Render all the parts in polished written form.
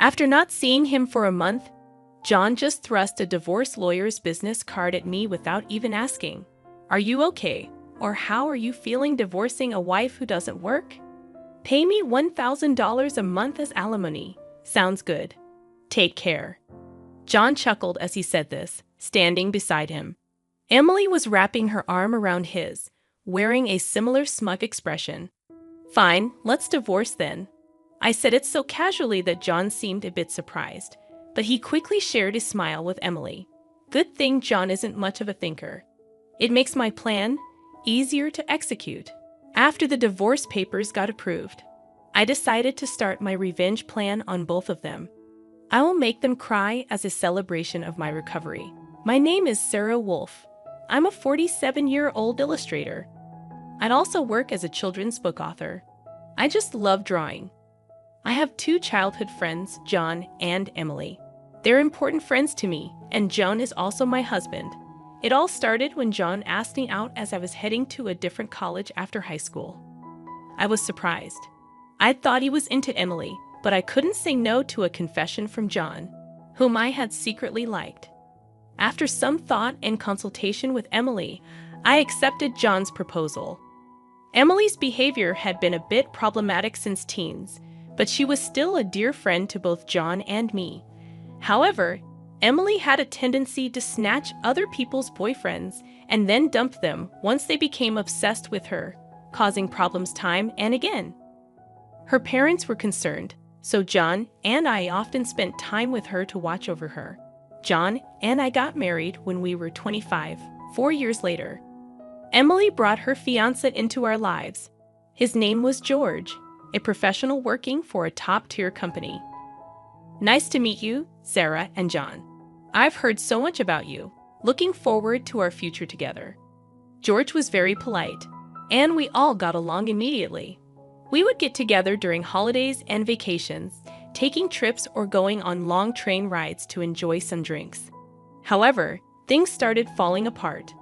After not seeing him for a month, John just thrust a divorce lawyer's business card at me without even asking, "Are you okay? Or how are you feeling divorcing a wife who doesn't work? Pay me $1,000 a month as alimony. Sounds good. Take care." John chuckled as he said this, standing beside him. Emily was wrapping her arm around his, wearing a similar smug expression. "Fine, let's divorce then." I said it so casually that John seemed a bit surprised, but he quickly shared his smile with Emily. Good thing John isn't much of a thinker. It makes my plan easier to execute. After the divorce papers got approved, I decided to start my revenge plan on both of them. I will make them cry as a celebration of my recovery. My name is Sarah Wolf. I'm a 47-year-old illustrator. I'd also work as a children's book author. I just love drawing. I have 2 childhood friends, John and Emily. They're important friends to me, and John is also my husband. It all started when John asked me out as I was heading to a different college after high school. I was surprised. I thought he was into Emily, but I couldn't say no to a confession from John, whom I had secretly liked. After some thought and consultation with Emily, I accepted John's proposal. Emily's behavior had been a bit problematic since teens, but she was still a dear friend to both John and me. However, Emily had a tendency to snatch other people's boyfriends and then dump them once they became obsessed with her, causing problems time and again. Her parents were concerned, so John and I often spent time with her to watch over her. John and I got married when we were 25, 4 years later. Emily brought her fiancé into our lives. His name was George, a professional working for a top-tier company. Nice to meet you, Sarah and John. I've heard so much about you. Looking forward to our future together. George was very polite, and we all got along immediately. We would get together during holidays and vacations, taking trips or going on long train rides to enjoy some drinks. However, things started falling apart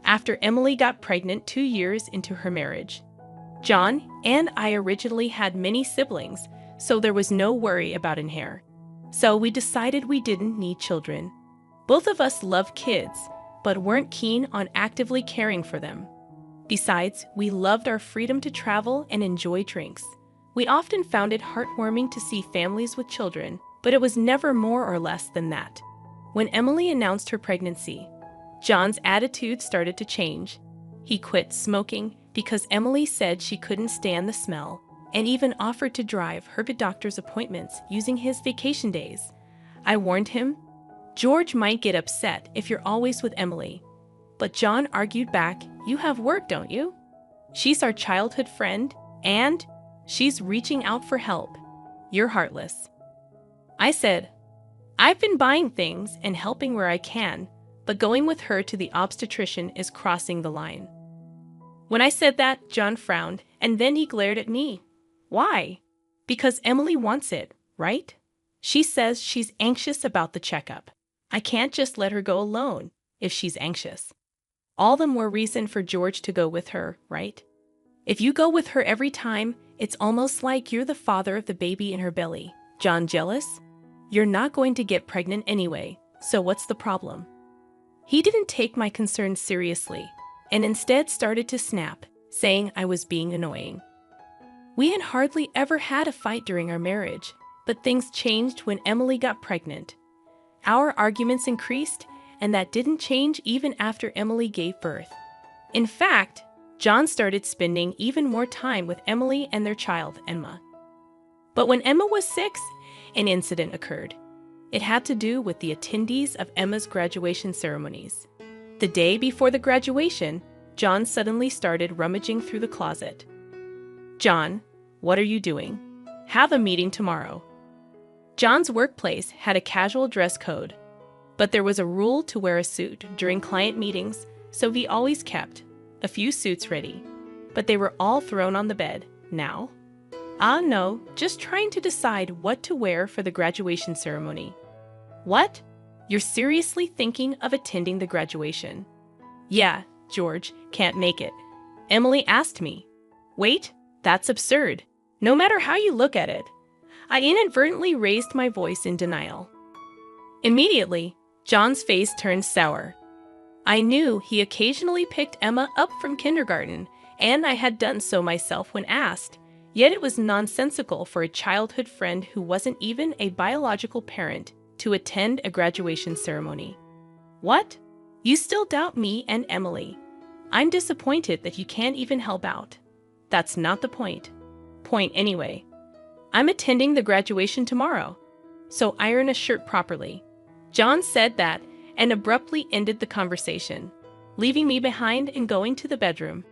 after Emily got pregnant 2 years into her marriage. John and I originally had many siblings, so there was no worry about an heir. So we decided we didn't need children. Both of us loved kids, but weren't keen on actively caring for them. Besides, we loved our freedom to travel and enjoy drinks. We often found it heartwarming to see families with children, but it was never more or less than that. When Emily announced her pregnancy, John's attitude started to change. He quit smoking because Emily said she couldn't stand the smell, and even offered to drive her to doctor's appointments using his vacation days. I warned him, "George might get upset if you're always with Emily." But John argued back, "You have work, don't you? She's our childhood friend, and she's reaching out for help. You're heartless." I said, "I've been buying things and helping where I can, but going with her to the obstetrician is crossing the line." When I said that, John frowned, and then he glared at me. "Why?" "Because Emily wants it, right? She says she's anxious about the checkup. I can't just let her go alone if she's anxious. All the more reason for George to go with her, right? If you go with her every time, it's almost like you're the father of the baby in her belly. John, jealous? You're not going to get pregnant anyway, so what's the problem?" He didn't take my concerns seriously, and instead started to snap, saying I was being annoying. We had hardly ever had a fight during our marriage, but things changed when Emily got pregnant. Our arguments increased, and that didn't change even after Emily gave birth. In fact, John started spending even more time with Emily and their child, Emma. But when Emma was 6, an incident occurred. It had to do with the attendees of Emma's graduation ceremonies. The day before the graduation, John suddenly started rummaging through the closet. "John, what are you doing? Have a meeting tomorrow." John's workplace had a casual dress code, but there was a rule to wear a suit during client meetings, so he always kept a few suits ready. But they were all thrown on the bed now. No, just trying to decide what to wear for the graduation ceremony. "What? You're seriously thinking of attending the graduation?" "Yeah, George, can't make it. Emily asked me." "Wait, that's absurd. No matter how you look at it, I inadvertently raised my voice in denial. Immediately, John's face turned sour. I knew he occasionally picked Emma up from kindergarten, and I had done so myself when asked, yet it was nonsensical for a childhood friend who wasn't even a biological parent to attend a graduation ceremony. What? You still doubt me and Emily? I'm disappointed that you can't even help out. That's not the point. Point anyway. I'm attending the graduation tomorrow, so iron a shirt properly. John said that and abruptly ended the conversation, leaving me behind and going to the bedroom.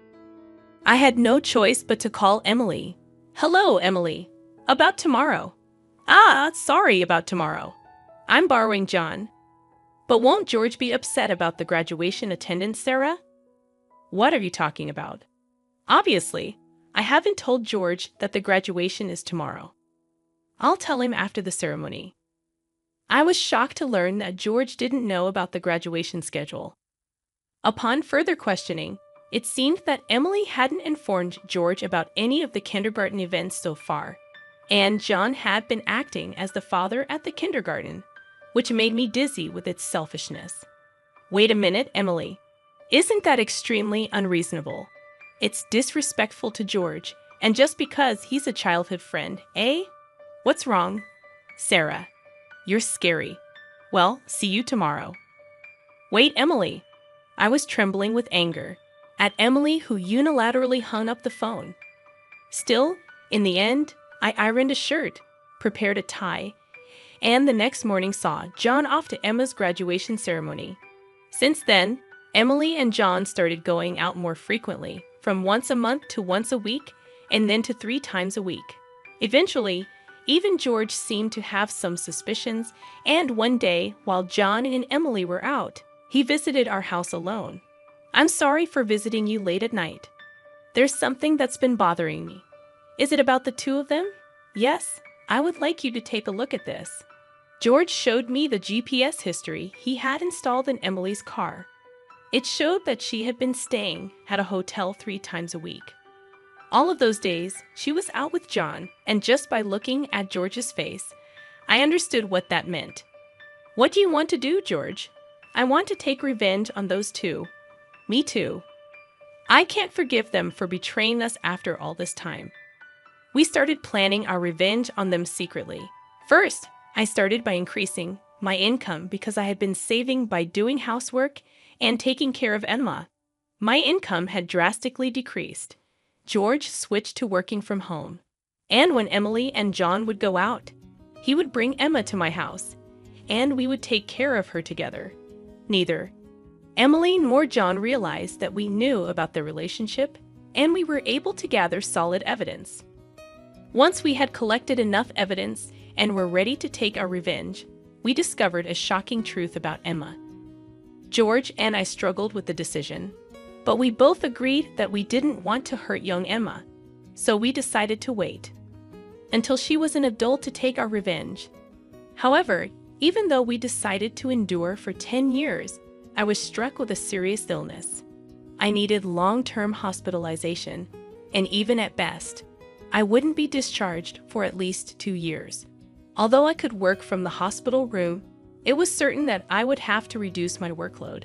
I had no choice but to call Emily. Hello, Emily. About tomorrow. Sorry about tomorrow. I'm borrowing John. But won't George be upset about the graduation attendance, Sarah? What are you talking about? Obviously, I haven't told George that the graduation is tomorrow. I'll tell him after the ceremony. I was shocked to learn that George didn't know about the graduation schedule. Upon further questioning, it seemed that Emily hadn't informed George about any of the kindergarten events so far, and John had been acting as the father at the kindergarten, which made me dizzy with its selfishness. Wait a minute, Emily. Isn't that extremely unreasonable? It's disrespectful to George, and just because he's a childhood friend, eh? What's wrong? Sarah, you're scary. Well, see you tomorrow. Wait, Emily. I was trembling with anger at Emily, who unilaterally hung up the phone. Still, in the end, I ironed a shirt, prepared a tie, and the next morning saw John off to Emma's graduation ceremony. Since then, Emily and John started going out more frequently, from once a month to once a week, and then to 3 times a week. Eventually, even George seemed to have some suspicions, and one day, while John and Emily were out, he visited our house alone. I'm sorry for visiting you late at night. There's something that's been bothering me. Is it about the 2 of them? Yes, I would like you to take a look at this. George showed me the GPS history he had installed in Emily's car. It showed that she had been staying at a hotel 3 times a week. All of those days, she was out with John, and just by looking at George's face, I understood what that meant. What do you want to do, George? I want to take revenge on those 2. Me too. I can't forgive them for betraying us after all this time. We started planning our revenge on them secretly. First, I started by increasing my income because I had been saving by doing housework and taking care of Emma. My income had drastically decreased. George switched to working from home. And when Emily and John would go out, he would bring Emma to my house, and we would take care of her together. Neither Emily nor John realized that we knew about their relationship, and we were able to gather solid evidence. Once we had collected enough evidence and were ready to take our revenge, we discovered a shocking truth about Emma. George and I struggled with the decision, but we both agreed that we didn't want to hurt young Emma, so we decided to wait until she was an adult to take our revenge. However, even though we decided to endure for 10 years, I was struck with a serious illness. I needed long-term hospitalization, and even at best, I wouldn't be discharged for at least 2 years. Although I could work from the hospital room, it was certain that I would have to reduce my workload.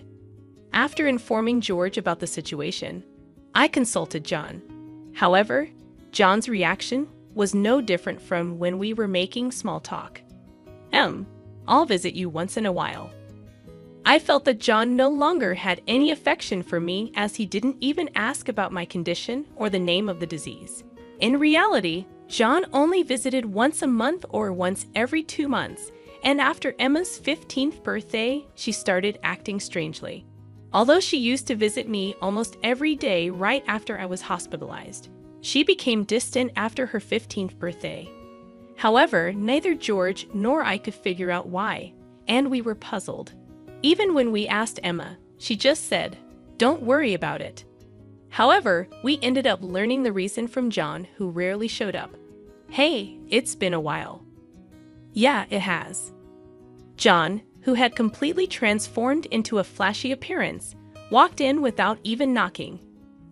After informing George about the situation, I consulted John. However, John's reaction was no different from when we were making small talk. I'll visit you once in a while. I felt that John no longer had any affection for me, as he didn't even ask about my condition or the name of the disease. In reality, John only visited once a month or once every 2 months, and after Emma's 15th birthday, she started acting strangely. Although she used to visit me almost every day right after I was hospitalized, she became distant after her 15th birthday. However, neither George nor I could figure out why, and we were puzzled. Even when we asked Emma, she just said, "Don't worry about it." However, we ended up learning the reason from John, who rarely showed up. Hey, it's been a while. Yeah, it has. John, who had completely transformed into a flashy appearance, walked in without even knocking.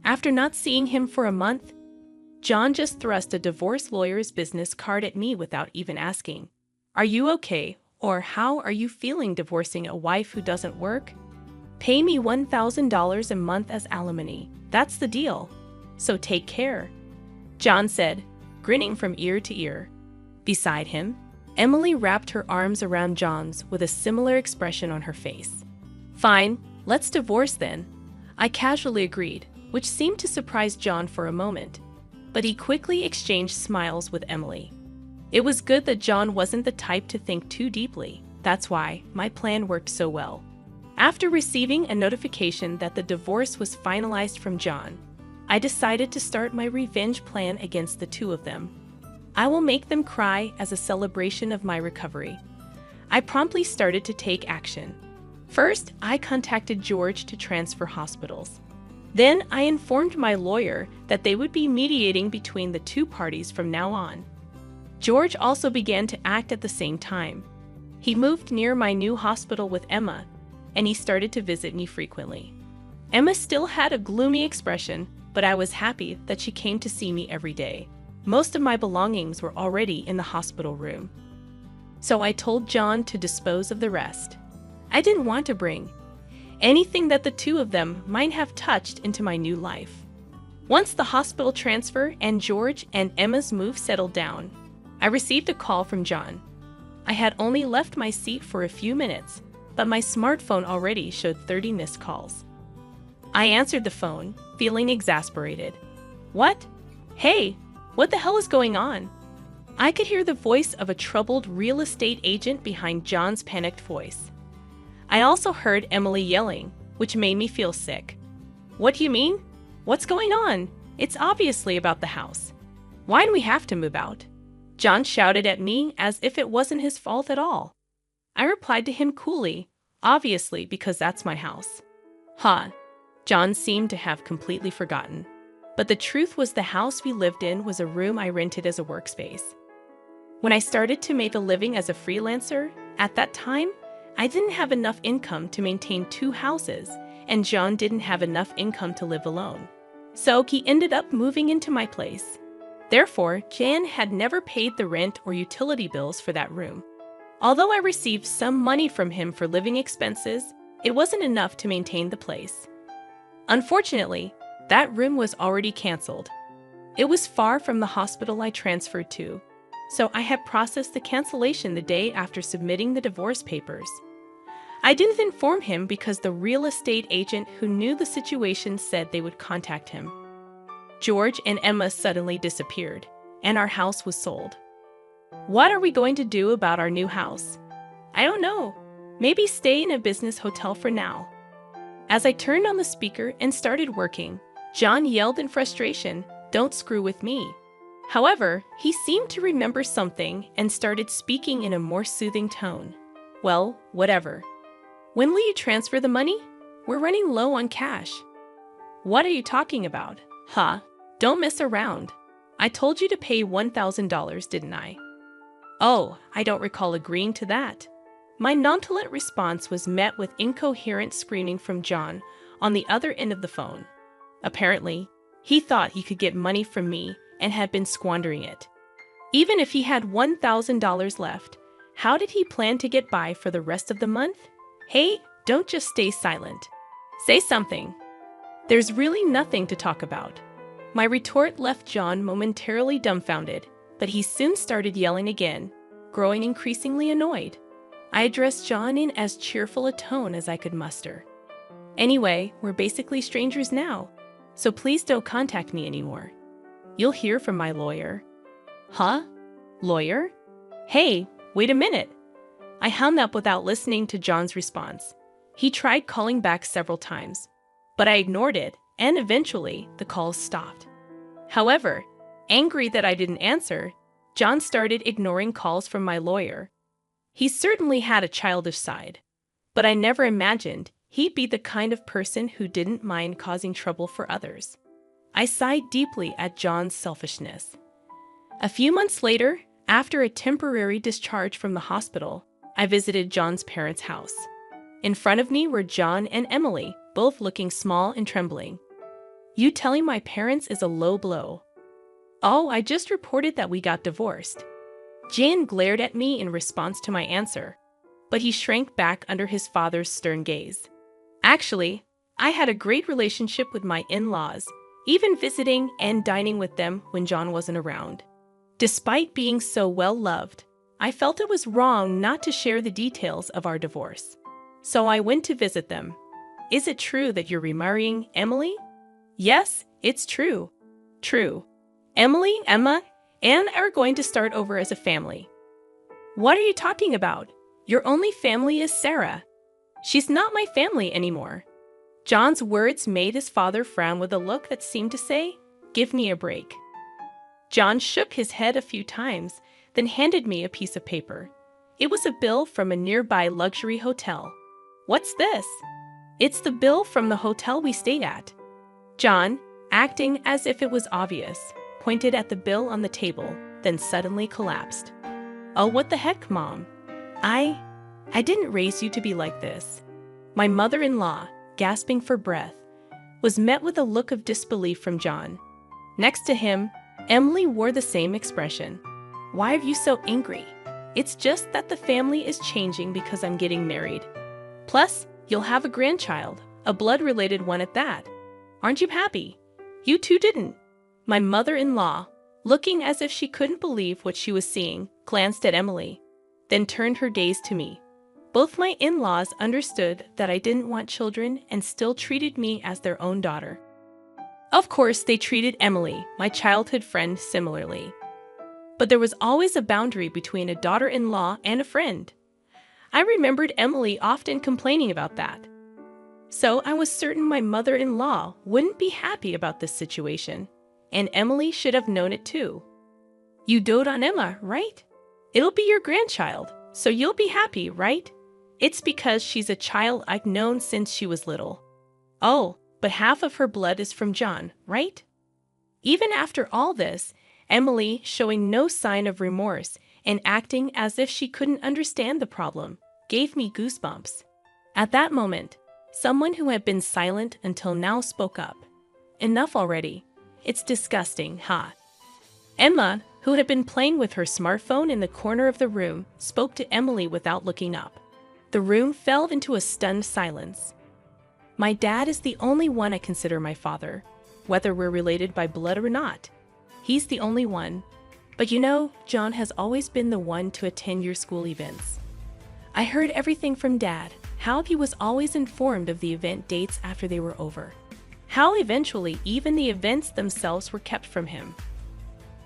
After not seeing him for a month, John just thrust a divorce lawyer's business card at me without even asking. Are you okay? Or how are you feeling divorcing a wife who doesn't work? Pay me $1,000 a month as alimony. That's the deal. So take care, John said, grinning from ear to ear. Beside him, Emily wrapped her arms around John's with a similar expression on her face. Fine, let's divorce then, I casually agreed, which seemed to surprise John for a moment. But he quickly exchanged smiles with Emily. It was good that John wasn't the type to think too deeply. That's why my plan worked so well. After receiving a notification that the divorce was finalized from John, I decided to start my revenge plan against the two of them. I will make them cry as a celebration of my recovery. I promptly started to take action. First, I contacted George to transfer hospitals. Then I informed my lawyer that they would be mediating between the two parties from now on. George also began to act at the same time. He moved near my new hospital with Emma, and he started to visit me frequently. Emma still had a gloomy expression, but I was happy that she came to see me every day. Most of my belongings were already in the hospital room. So I told John to dispose of the rest. I didn't want to bring anything that the two of them might have touched into my new life. Once the hospital transfer and George and Emma's move settled down, I received a call from John. I had only left my seat for a few minutes, but my smartphone already showed 30 missed calls. I answered the phone, feeling exasperated. What? Hey, what the hell is going on? I could hear the voice of a troubled real estate agent behind John's panicked voice. I also heard Emily yelling, which made me feel sick. What do you mean? What's going on? It's obviously about the house. Why'd we have to move out? John shouted at me as if it wasn't his fault at all. I replied to him coolly, obviously because that's my house. Huh. John seemed to have completely forgotten. But the truth was the house we lived in was a room I rented as a workspace. When I started to make a living as a freelancer, at that time, I didn't have enough income to maintain two houses, and John didn't have enough income to live alone. So he ended up moving into my place. Therefore, Jan had never paid the rent or utility bills for that room. Although I received some money from him for living expenses, it wasn't enough to maintain the place. Unfortunately, that room was already canceled. It was far from the hospital I transferred to, so I had processed the cancellation the day after submitting the divorce papers. I didn't inform him because the real estate agent who knew the situation said they would contact him. George and Emma suddenly disappeared, and our house was sold. What are we going to do about our new house? I don't know. Maybe stay in a business hotel for now. As I turned on the speaker and started working, John yelled in frustration, "Don't screw with me." However, he seemed to remember something and started speaking in a more soothing tone. Well, whatever. When will you transfer the money? We're running low on cash. What are you talking about? Huh? Don't mess around. I told you to pay $1,000, didn't I? Oh, I don't recall agreeing to that. My nonchalant response was met with incoherent screaming from John on the other end of the phone. Apparently, he thought he could get money from me and had been squandering it. Even if he had $1,000 left, how did he plan to get by for the rest of the month? Hey, don't just stay silent. Say something. There's really nothing to talk about. My retort left John momentarily dumbfounded, but he soon started yelling again, growing increasingly annoyed. I addressed John in as cheerful a tone as I could muster. Anyway, we're basically strangers now, so please don't contact me anymore. You'll hear from my lawyer. Huh? Lawyer? Hey, wait a minute. I hung up without listening to John's response. He tried calling back several times, but I ignored it, and eventually the calls stopped. However, angry that I didn't answer, John started ignoring calls from my lawyer. He certainly had a childish side, but I never imagined he'd be the kind of person who didn't mind causing trouble for others. I sighed deeply at John's selfishness. A few months later, after a temporary discharge from the hospital, I visited John's parents' house. In front of me were John and Emily, both looking small and trembling. You telling my parents is a low blow. Oh, I just reported that we got divorced. Jan glared at me in response to my answer, but he shrank back under his father's stern gaze. Actually, I had a great relationship with my in-laws, even visiting and dining with them when John wasn't around. Despite being so well loved, I felt it was wrong not to share the details of our divorce. So I went to visit them. Is it true that you're remarrying Emily? Yes, it's true. True. Emily, Emma, and are going to start over as a family. What are you talking about? Your only family is Sarah. She's not my family anymore. John's words made his father frown with a look that seemed to say, "Give me a break." John shook his head a few times, then handed me a piece of paper. It was a bill from a nearby luxury hotel. What's this? It's the bill from the hotel we stayed at. John, acting as if it was obvious, pointed at the bill on the table, then suddenly collapsed. Oh, what the heck, Mom? I didn't raise you to be like this. My mother-in-law, gasping for breath, was met with a look of disbelief from John. Next to him, Emily wore the same expression. Why are you so angry? It's just that the family is changing because I'm getting married. Plus, you'll have a grandchild, a blood-related one at that. Aren't you happy? You two didn't. My mother-in-law, looking as if she couldn't believe what she was seeing, glanced at Emily, then turned her gaze to me. Both my in-laws understood that I didn't want children and still treated me as their own daughter. Of course, they treated Emily, my childhood friend, similarly. But there was always a boundary between a daughter-in-law and a friend. I remembered Emily often complaining about that. So I was certain my mother-in-law wouldn't be happy about this situation, and Emily should have known it too. You dote on Emma, right? It'll be your grandchild, so you'll be happy, right? It's because she's a child I've known since she was little. Oh, but half of her blood is from John, right? Even after all this, Emily, showing no sign of remorse and acting as if she couldn't understand the problem, gave me goosebumps. At that moment, someone who had been silent until now spoke up. Enough already. It's disgusting, huh? Emma, who had been playing with her smartphone in the corner of the room, spoke to Emily without looking up. The room fell into a stunned silence. My dad is the only one I consider my father, whether we're related by blood or not. He's the only one. But you know, John has always been the one to attend your school events. I heard everything from Dad, how he was always informed of the event dates after they were over. How eventually even the events themselves were kept from him.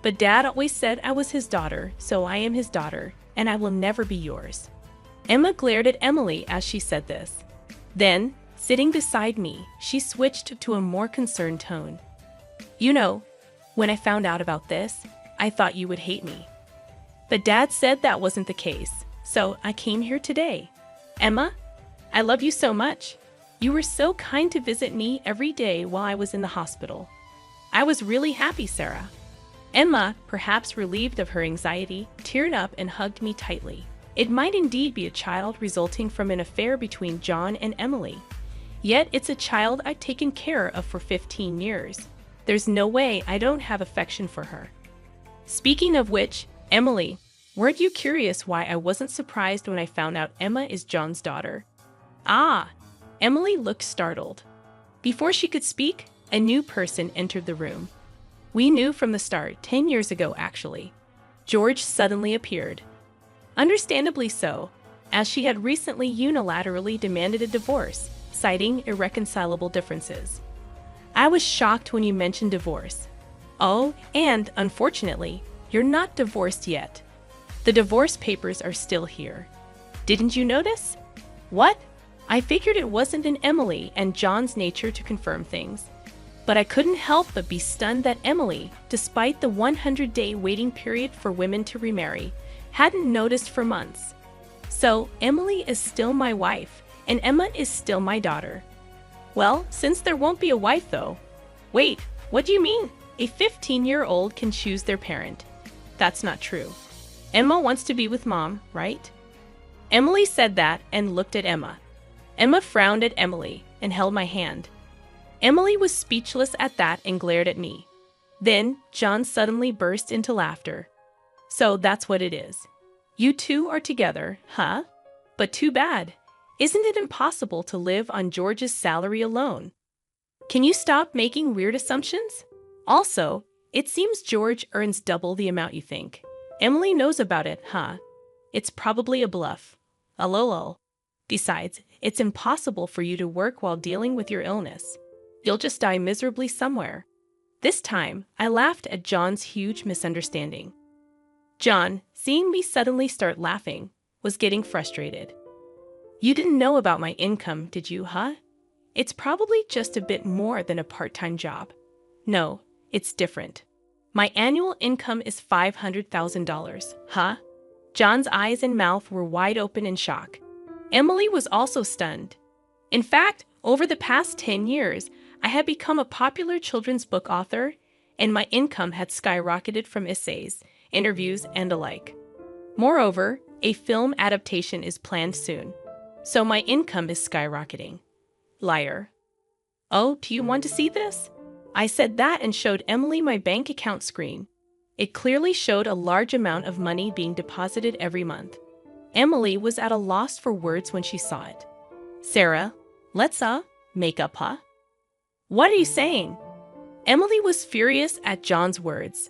But Dad always said I was his daughter, so I am his daughter, and I will never be yours. Emma glared at Emily as she said this. Then, sitting beside me, she switched to a more concerned tone. You know, when I found out about this, I thought you would hate me. But Dad said that wasn't the case, so I came here today. Emma, I love you so much. You were so kind to visit me every day while I was in the hospital. I was really happy, Sarah. Emma, perhaps relieved of her anxiety, teared up and hugged me tightly. It might indeed be a child resulting from an affair between John and Emily. Yet it's a child I've taken care of for 15 years. There's no way I don't have affection for her. Speaking of which, Emily, weren't you curious why I wasn't surprised when I found out Emma is John's daughter? Ah, Emily looked startled. Before she could speak, a new person entered the room. We knew from the start, 10 years ago actually. George suddenly appeared. Understandably so, as she had recently unilaterally demanded a divorce, citing irreconcilable differences. I was shocked when you mentioned divorce. Oh, and unfortunately, you're not divorced yet. The divorce papers are still here. Didn't you notice? What? I figured it wasn't in Emily and John's nature to confirm things. But I couldn't help but be stunned that Emily, despite the 100-day waiting period for women to remarry, hadn't noticed for months. So, Emily is still my wife, and Emma is still my daughter. Well, since there won't be a wife though. Wait, what do you mean? A 15-year-old can choose their parent. That's not true. Emma wants to be with Mom, right? Emily said that and looked at Emma. Emma frowned at Emily and held my hand. Emily was speechless at that and glared at me. Then John suddenly burst into laughter. So that's what it is. You two are together, huh? But too bad. Isn't it impossible to live on George's salary alone? Can you stop making weird assumptions? Also, it seems George earns double the amount you think. Emily knows about it, huh? It's probably a bluff. Lol. Besides, it's impossible for you to work while dealing with your illness. You'll just die miserably somewhere. This time, I laughed at John's huge misunderstanding. John, seeing me suddenly start laughing, was getting frustrated. You didn't know about my income, did you, huh? It's probably just a bit more than a part-time job. No, it's different. My annual income is $500,000, huh? John's eyes and mouth were wide open in shock. Emily was also stunned. In fact, over the past 10 years, I had become a popular children's book author, and my income had skyrocketed from essays, interviews, and the like. Moreover, a film adaptation is planned soon, so my income is skyrocketing. Liar. Oh, do you want to see this? I said that and showed Emily my bank account screen. It clearly showed a large amount of money being deposited every month. Emily was at a loss for words when she saw it. Sarah, let's make up, huh? What are you saying? Emily was furious at John's words.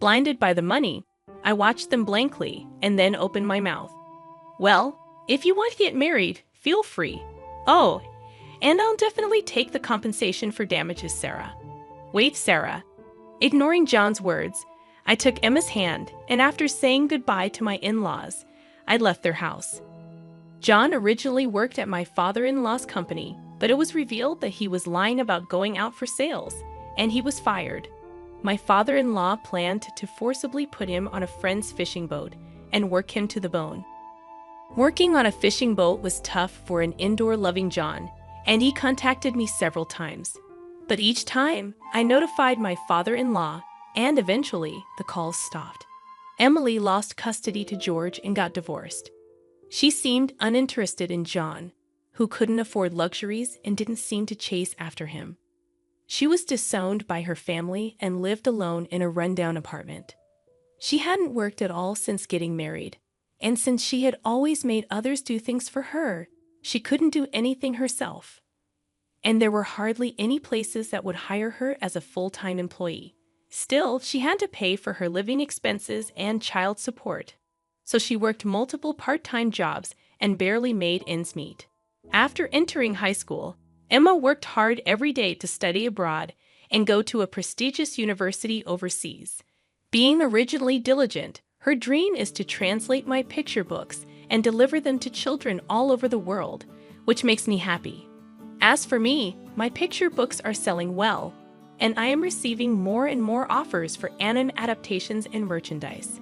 Blinded by the money, I watched them blankly and then opened my mouth. Well, if you want to get married, feel free. Oh, and I'll definitely take the compensation for damages, Sarah. Wait, Sarah. Ignoring John's words, I took Emma's hand, and after saying goodbye to my in-laws, I left their house. John originally worked at my father-in-law's company, but it was revealed that he was lying about going out for sales, and he was fired. My father-in-law planned to forcibly put him on a friend's fishing boat and work him to the bone. Working on a fishing boat was tough for an indoor-loving John, and he contacted me several times. But each time, I notified my father-in-law, and eventually, the calls stopped. Emily lost custody to George and got divorced. She seemed uninterested in John, who couldn't afford luxuries and didn't seem to chase after him. She was disowned by her family and lived alone in a rundown apartment. She hadn't worked at all since getting married, and since she had always made others do things for her, she couldn't do anything herself. And there were hardly any places that would hire her as a full-time employee. Still, she had to pay for her living expenses and child support, so she worked multiple part-time jobs and barely made ends meet. After entering high school, Emma worked hard every day to study abroad and go to a prestigious university overseas. Being originally diligent, her dream is to translate my picture books and deliver them to children all over the world, which makes me happy. As for me, my picture books are selling well, and I am receiving more and more offers for anime adaptations and merchandise.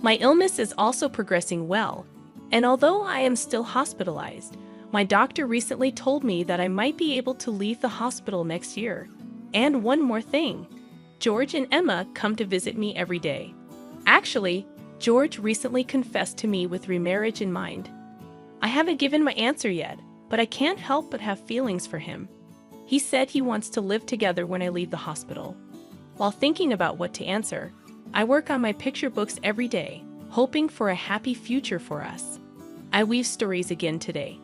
My illness is also progressing well, and although I am still hospitalized, my doctor recently told me that I might be able to leave the hospital next year. And one more thing, George and Emma come to visit me every day. Actually, George recently confessed to me with remarriage in mind. I haven't given my answer yet, but I can't help but have feelings for him. He said he wants to live together when I leave the hospital. While thinking about what to answer, I work on my picture books every day, hoping for a happy future for us. I weave stories again today.